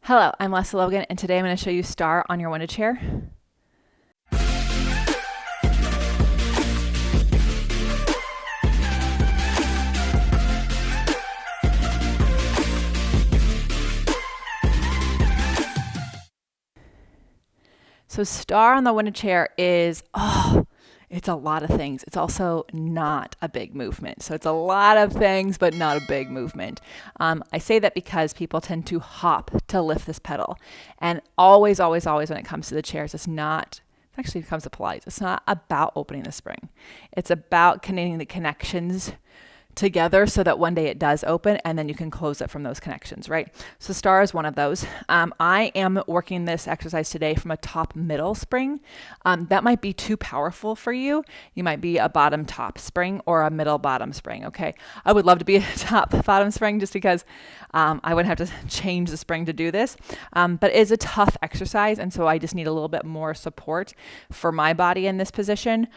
Hello, I'm Lesley Logan, and today I'm going to show you Star on your Wunda chair. So Star on the Wunda chair is, it's a lot of things. It's also not a big movement. So it's a lot of things, but not a big movement. I say that because people tend to hop to lift this pedal. And always when it comes to the chairs, it actually comes to Pilates, it's not about opening the spring. It's about connecting the connections together so that one day it does open and then you can close it from those connections, right? So Star is one of those. I am working this exercise today from a top middle spring. That might be too powerful for you. You might be a bottom top spring or a middle bottom spring, okay? I would love to be a top bottom spring just because I would have to change the spring to do this. But it's a tough exercise, and so I just need a little bit more support for my body in this position.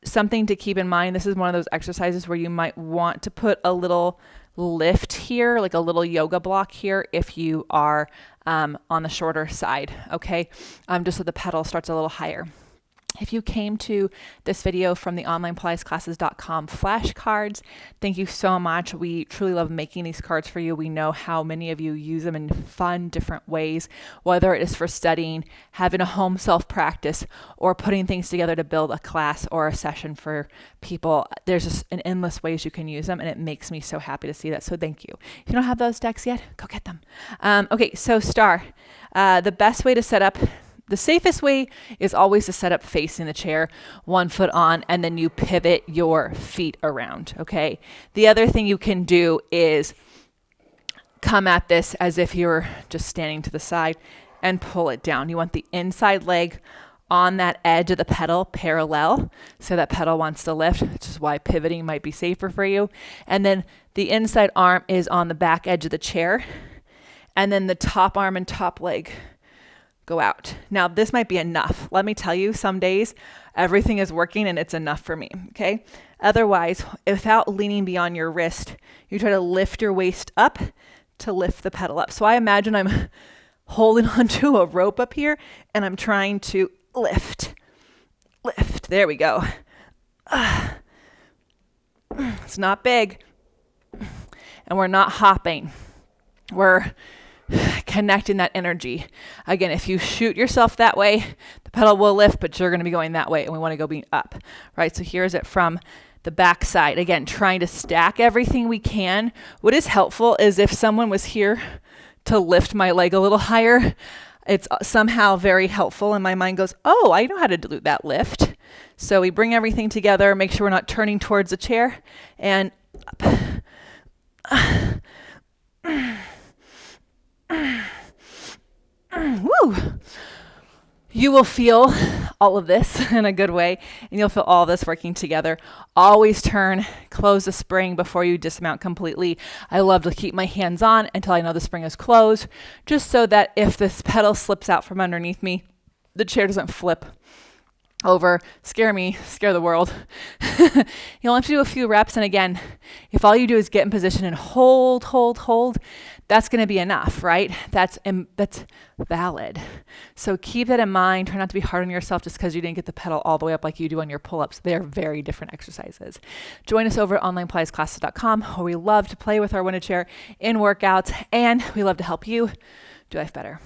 Something to keep in mind, this is one of those exercises where you might want to put a little lift here, like a little yoga block here if you are on the shorter side, okay? Just so the pedal starts a little higher. If you came to this video from the online PilatesClasses.com flashcards, thank you so much. We truly love making these cards for you. We know how many of you use them in fun, different ways, whether it is for studying, having a home self-practice, or putting things together to build a class or a session for people. There's just an endless ways you can use them, and it makes me so happy to see that. So thank you. If you don't have those decks yet, go get them. Okay, so Star. The best way to set up, the safest way is always to set up facing the chair, 1 foot on, and then you pivot your feet around, okay? The other thing you can do is come at this as if you're just standing to the side and pull it down. You want the inside leg on that edge of the pedal parallel, so that pedal wants to lift, which is why pivoting might be safer for you. And then the inside arm is on the back edge of the chair, and then the top arm and top leg go out. Now, this might be enough. Let me tell you, some days everything is working and it's enough for me, okay? Otherwise, without leaning beyond your wrist, you try to lift your waist up to lift the pedal up. So I imagine I'm holding onto a rope up here and I'm trying to lift. There we go. It's not big. And we're not hopping. We're connecting that energy. Again, if you shoot yourself that way, the pedal will lift, but you're going to be going that way, and we want to go being up, right? So here's it from the back side. Again, trying to stack everything we can. What is helpful is if someone was here to lift my leg a little higher, it's somehow very helpful, and my mind goes, oh, I know how to do that lift. So we bring everything together, make sure we're not turning towards the chair, and up. Woo! You will feel all of this in a good way, and you'll feel all this working together. Always turn, close the spring before you dismount completely. I love to keep my hands on until I know the spring is closed, just so that if this pedal slips out from underneath me, the chair doesn't flip over, scare me, scare the world. You'll have to do a few reps, and again, if all you do is get in position and hold, that's going to be enough, right? That's valid. So keep that in mind. Try not to be hard on yourself just because you didn't get the pedal all the way up like you do on your pull-ups. They're very different exercises. Join us over at onlinePilatesClasses.com, where we love to play with our Wunda chair in workouts, and we love to help you do life better.